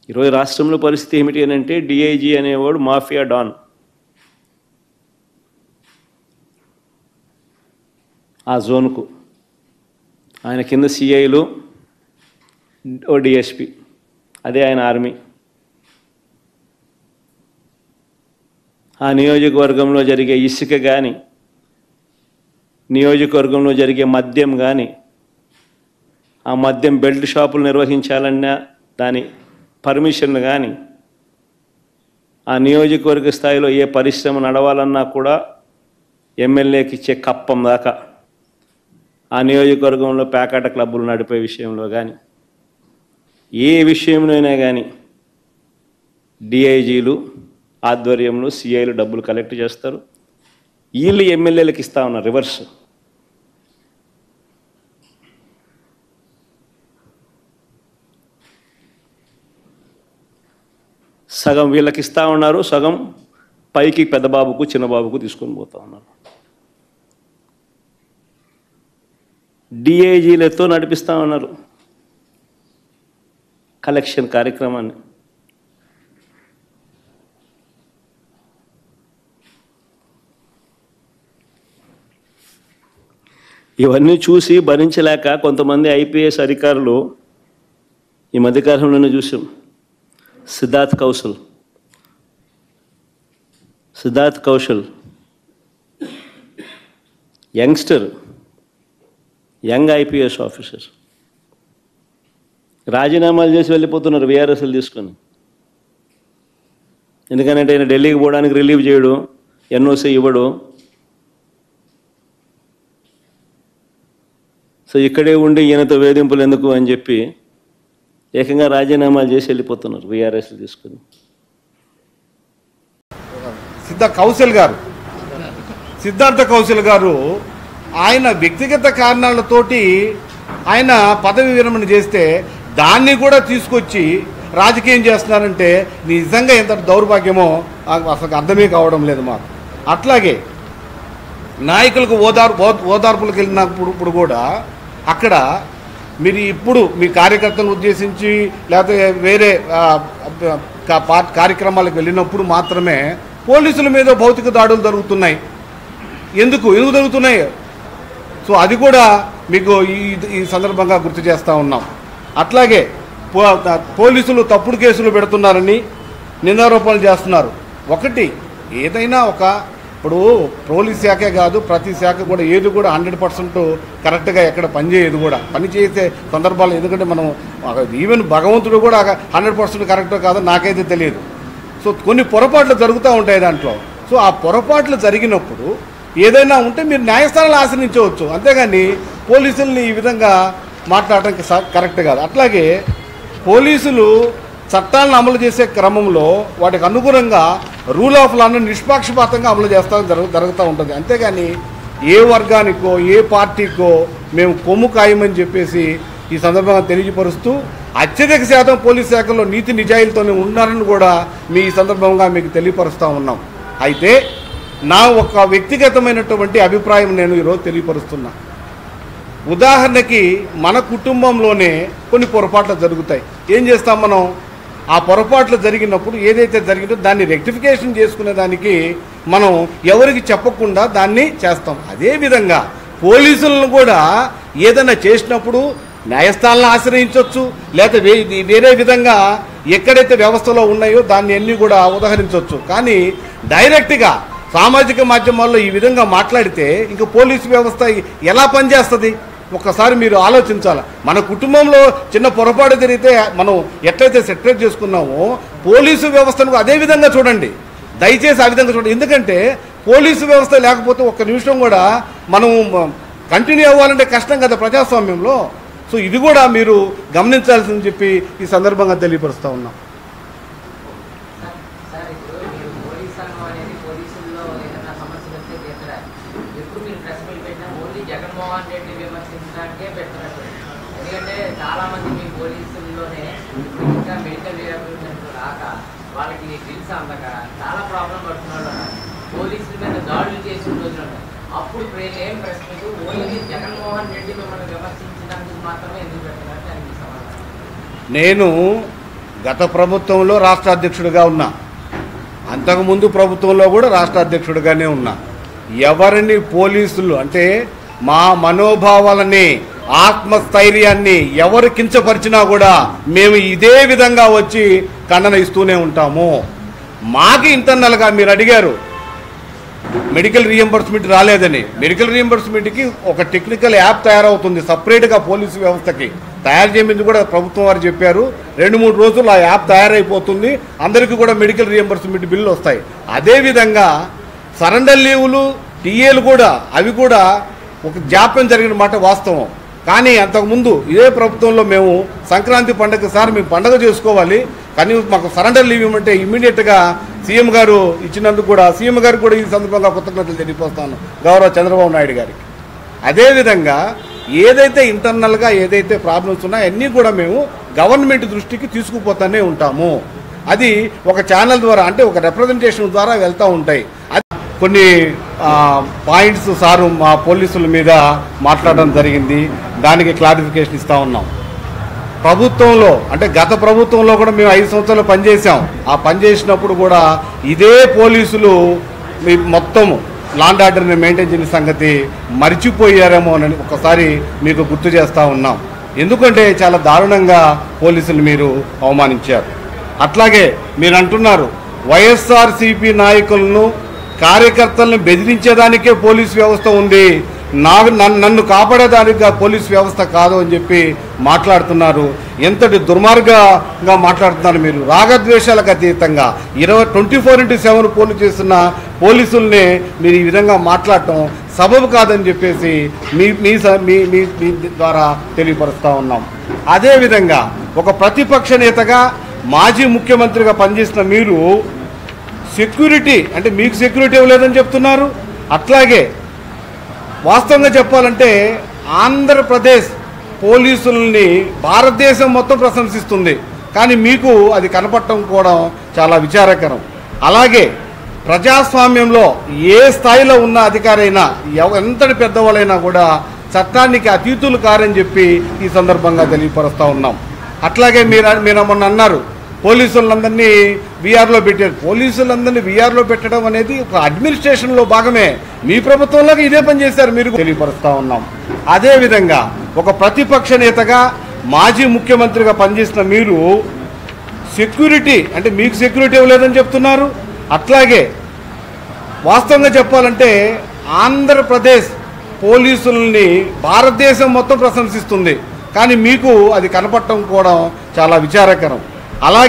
ఈరోజు రాష్ట్రంలో పరిస్థితి ఏమిటి అని అంటే డిఐజీ అనేవాడు మాఫియా డాన్. ఆ జోన్కు ఆయన కింద సిఐలు, ఓ డిఎస్పి, అదే ఆయన ఆర్మీ. ఆ నియోజకవర్గంలో జరిగే ఇసుక కానీ, నియోజకవర్గంలో జరిగే మద్యం కానీ, ఆ మద్యం బెల్ట్ షాపులు నిర్వహించాలన్నా దాని పర్మిషన్ కానీ, ఆ నియోజకవర్గ స్థాయిలో ఏ పరిశ్రమ నడవాలన్నా కూడా ఎమ్మెల్యేకి ఇచ్చే కప్పం దాకా, ఆ నియోజకవర్గంలో పేకాట క్లబ్బులు నడిపే విషయంలో కానీ, ఏ విషయంలోనైనా కానీ డిఐజీలు ఆధ్వర్యంలో సిఐలు డబ్బులు కలెక్ట్ చేస్తారు. వీళ్ళు ఎమ్మెల్యేలకు ఇస్తా ఉన్నారు రివర్స్. సగం వీళ్ళకి ఇస్తూ ఉన్నారు, సగం పైకి పెద్దబాబుకు చిన్నబాబుకు తీసుకొని పోతూ ఉన్నారు. డిఐజీలతో నడిపిస్తూ ఉన్నారు కలెక్షన్ కార్యక్రమాన్ని. ఇవన్నీ చూసి భరించలేక కొంతమంది ఐపీఎస్ అధికారులు ఈ మధ్యకాలంలోనే చూసాం. Siddharth Kaushal youngster, young IPS officer రాజీనామాలు చేసి వెళ్ళిపోతున్నారు వీఆర్ఎస్లు తీసుకొని. ఎందుకంటే ఆయన ఢిల్లీకి పోవడానికి రిలీవ్ చేయడు, ఎన్ఓసి ఇవ్వడు. సో ఇక్కడే ఉండి ఈయనతో వేధింపులు ఎందుకు అని చెప్పి ఏకంగా రాజీనామాలు చేసి వెళ్ళిపోతున్నారు వీఆర్ఎస్లు తీసుకుని. సిద్ధార్థ కౌశల్ గారు ఆయన వ్యక్తిగత కారణాలతోటి ఆయన పదవి విరమణ చేస్తే దాన్ని కూడా తీసుకొచ్చి రాజకీయం చేస్తున్నారంటే నిజంగా ఎంత దౌర్భాగ్యమో అసలు అర్థమే కావడం లేదు మాకు. అట్లాగే నాయకులకు ఓదార్పులకు వెళ్ళినప్పుడు కూడా అక్కడ మీరు ఇప్పుడు మీ కార్యకర్తలను ఉద్దేశించి లేకపోతే వేరే కార్యక్రమాలకు వెళ్ళినప్పుడు మాత్రమే పోలీసుల మీద భౌతిక దాడులు జరుగుతున్నాయి. ఎందుకు జరుగుతున్నాయి? సో అది కూడా మీకు ఈ సందర్భంగా గుర్తు చేస్తూ ఉన్నాం. అట్లాగే పోలీసులు తప్పుడు కేసులు పెడుతున్నారని నిందారోపణలు చేస్తున్నారు. ఒకటి ఏదైనా ఇప్పుడు పోలీస్ శాఖే కాదు, ప్రతి శాఖ కూడా ఏది కూడా 100% కరెక్ట్గా ఎక్కడ పనిచేయదు కూడా, పనిచేసే సందర్భాలు. ఎందుకంటే మనం ఈవెన్ భగవంతుడు కూడా 100% కరెక్టో కాదో నాకైతే తెలియదు. సో కొన్ని పొరపాట్లు జరుగుతూ ఉంటాయి దాంట్లో. సో ఆ పొరపాట్లు జరిగినప్పుడు ఏదైనా ఉంటే మీరు న్యాయస్థానాలు ఆశ్రయించవచ్చు, అంతేగాని పోలీసుల్ని ఈ విధంగా మాట్లాడటానికి కరెక్ట్ కాదు. అట్లాగే పోలీసులు చట్టాలను అమలు చేసే క్రమంలో వాటికి అనుగుణంగా రూల్ ఆఫ్ లాను నిష్పాక్షపాతంగా అమలు జరుగుతూ ఉంటుంది. అంతేగాని ఏ వర్గానికో ఏ పార్టీకో మేము కొమ్ము ఖాయమని చెప్పేసి ఈ సందర్భంగా తెలియపరుస్తూ అత్యధిక శాతం పోలీస్ శాఖలో నీతి నిజాయితీతోనే ఉన్నారని కూడా మీ ఈ సందర్భంగా మీకు తెలియపరుస్తూ ఉన్నాం. అయితే నా ఒక వ్యక్తిగతమైనటువంటి అభిప్రాయం నేను ఈరోజు తెలియపరుస్తున్నా. ఉదాహరణకి మన కుటుంబంలోనే కొన్ని పొరపాట్లు జరుగుతాయి. ఏం చేస్తాం మనం? ఆ పొరపాట్లు జరిగినప్పుడు ఏదైతే జరిగిందో దాన్ని రెక్టిఫికేషన్ చేసుకునే దానికి మనం ఎవరికి చెప్పకుండా దాన్ని చేస్తాం. అదేవిధంగా పోలీసులను కూడా ఏదైనా చేసినప్పుడు న్యాయస్థానాలను ఆశ్రయించవచ్చు, లేకపోతే వేరే విధంగా ఎక్కడైతే వ్యవస్థలో ఉన్నాయో దాన్ని అన్నీ కూడా ఉదాహరించవచ్చు. కానీ డైరెక్ట్గా సామాజిక మాధ్యమాల్లో ఈ విధంగా మాట్లాడితే ఇంక పోలీసు వ్యవస్థ ఎలా పనిచేస్తుంది? ఒక్కసారి మీరు ఆలోచించాలి. మన కుటుంబంలో చిన్న పొరపాటు జరిగితే మనం ఎట్లయితే సెటరేట్ చేసుకున్నామో పోలీసు వ్యవస్థను అదే విధంగా చూడండి. దయచేసి ఆ విధంగా చూడండి. ఎందుకంటే పోలీసు వ్యవస్థ లేకపోతే ఒక్క నిమిషం కూడా మనం కంటిన్యూ అవ్వాలంటే కష్టం కదా ప్రజాస్వామ్యంలో. సో ఇది కూడా మీరు గమనించాల్సిందని చెప్పి ఈ సందర్భంగా తెలియపరుస్తూ ఉన్నాం. జగన్మోహన్ రెడ్డి విమర్శించడానికే పెట్టినట్టు. ఎందుకంటే చాలా మంది మీ పోలీసుల్లోనే ఇంకా మెడికల్ రిహాబిలిటేషన్ రాక వాళ్ళకి డ్రిల్స్ అందక చాలా ప్రాబ్లం పడుతున్నాడు. పోలీసుల మీద దాడులు చేసి రోజులు అప్పుడు ఏం ప్రశ్నకు ఓన్లీ జగన్మోహన్ రెడ్డి మిమ్మల్ని విమర్శించడానికి మాత్రమే ఎందుకు పెట్టినట్టు అని సమాధానం. నేను గత ప్రభుత్వంలో రాష్ట్ర అధ్యక్షుడిగా ఉన్నా, అంతకుముందు ప్రభుత్వంలో కూడా రాష్ట్ర అధ్యక్షుడిగానే ఉన్నా. ఎవరిని పోలీసులు అంటే మా మనోభావాలని, ఆత్మస్థైర్యాన్ని ఎవరు కించపరిచినా కూడా మేము ఇదే విధంగా వచ్చి ఖండన ఇస్తూనే ఉంటాము. మాకు ఇంటర్నల్గా మీరు అడిగారు మెడికల్ రీఎంబర్స్మెంట్ రాలేదని. మెడికల్ రీఎంబర్స్మెంట్కి ఒక టెక్నికల్ యాప్ తయారవుతుంది సపరేట్గా పోలీసు వ్యవస్థకి. తయారు చేయమని కూడా ప్రభుత్వం వారు చెప్పారు. 2-3 రోజులు ఆ యాప్ తయారైపోతుంది. అందరికీ కూడా మెడికల్ రీఎంబర్స్మెంట్ బిల్లు వస్తాయి. అదేవిధంగా సరెండర్ లీవులు, టీఏలు కూడా అవి కూడా ఒక జాప్యం జరిగిన మాట వాస్తవం. కానీ అంతకుముందు ఇదే ప్రభుత్వంలో మేము సంక్రాంతి పండుగ సార్ మేము పండుగ చేసుకోవాలి కానీ మాకు సరెండర్ లీవ్ ఇవ్వమంటే ఇమ్మీడియట్గా సీఎం గారు ఇచ్చినందుకు కూడా సీఎం గారికి కూడా ఈ సందర్భంగా కృతజ్ఞతలు తెలియపోస్తాను గౌరవ చంద్రబాబు నాయుడు గారికి. అదేవిధంగా ఏదైతే ఇంటర్నల్గా ఏదైతే ప్రాబ్లమ్స్ ఉన్నాయో అన్నీ కూడా మేము గవర్నమెంట్ దృష్టికి తీసుకుపోతూనే ఉంటాము. అది ఒక ఛానల్ ద్వారా అంటే ఒక రిప్రజెంటేషన్ ద్వారా వెళ్తూ ఉంటాయి. అది కొన్ని పాయింట్స్ సారు మా పోలీసుల మీద మాట్లాడడం జరిగింది. దానికి క్లారిఫికేషన్ ఇస్తూ ఉన్నాం. ప్రభుత్వంలో అంటే గత ప్రభుత్వంలో కూడా మేము 5 సంవత్సరాలు పనిచేసాం. ఆ పనిచేసినప్పుడు కూడా ఇదే పోలీసులు మొత్తం లాండ్ ఆర్డర్ని మెయింటైన్ చేసిన సంగతి మర్చిపోయారేమో అని ఒకసారి మీకు గుర్తు చేస్తూ ఉన్నాం. ఎందుకంటే చాలా దారుణంగా పోలీసులు మీరు అవమానించారు. అట్లాగే మీరు అంటున్నారు వైఎస్ఆర్సీపీ నాయకులను కార్యకర్తలను బెదిరించేదానికే పోలీసు వ్యవస్థ ఉంది, నన్ను కాపాడేదానిగా పోలీసు వ్యవస్థ కాదు అని చెప్పి మాట్లాడుతున్నారు. ఎంతటి దుర్మార్గంగా మాట్లాడుతున్నారు మీరు. రాగద్వేషాలకు అతీతంగా 24/7 పోలీసు చేస్తున్న పోలీసుల్ని మీరు ఈ విధంగా మాట్లాడటం సబబు కాదని చెప్పేసి మీ ద్వారా తెలియపరుస్తూ ఉన్నాం. అదేవిధంగా ఒక ప్రతిపక్ష నేతగా మాజీ ముఖ్యమంత్రిగా పనిచేసిన మీరు సెక్యూరిటీ అంటే మీకు సెక్యూరిటీ ఇవ్వలేదని చెప్తున్నారు. అట్లాగే వాస్తవంగా చెప్పాలంటే ఆంధ్రప్రదేశ్ పోలీసుల్ని భారతదేశం మొత్తం ప్రశంసిస్తుంది కానీ మీకు అది కనపడటం కూడా చాలా విచారకరం. అలాగే ప్రజాస్వామ్యంలో ఏ స్థాయిలో ఉన్న అధికారైనా ఎంతటి పెద్దవాళ్ళైనా కూడా చట్టానికి అతీతులు కారని చెప్పి ఈ సందర్భంగా తెలియపరుస్తూ ఉన్నాం. అట్లాగే మీరు మొన్న అన్నారు పోలీసులందరినీ వీఆర్లో పెట్టారు. పోలీసులందరినీ వీఆర్లో పెట్టడం అనేది ఒక అడ్మినిస్ట్రేషన్లో భాగమే. మీ ప్రభుత్వంలో ఇదే పని చేశారు మీరు తెలియపరుస్తూ ఉన్నాం. అదేవిధంగా ఒక ప్రతిపక్ష నేతగా మాజీ ముఖ్యమంత్రిగా పనిచేసిన మీరు సెక్యూరిటీ అంటే మీకు సెక్యూరిటీ ఇవ్వలేదని చెప్తున్నారు. అట్లాగే వాస్తవంగా చెప్పాలంటే ఆంధ్రప్రదేశ్ పోలీసుల్ని భారతదేశం మొత్తం ప్రశంసిస్తుంది కానీ మీకు అది కనపడటం కూడా చాలా విచారకరం. అలాగే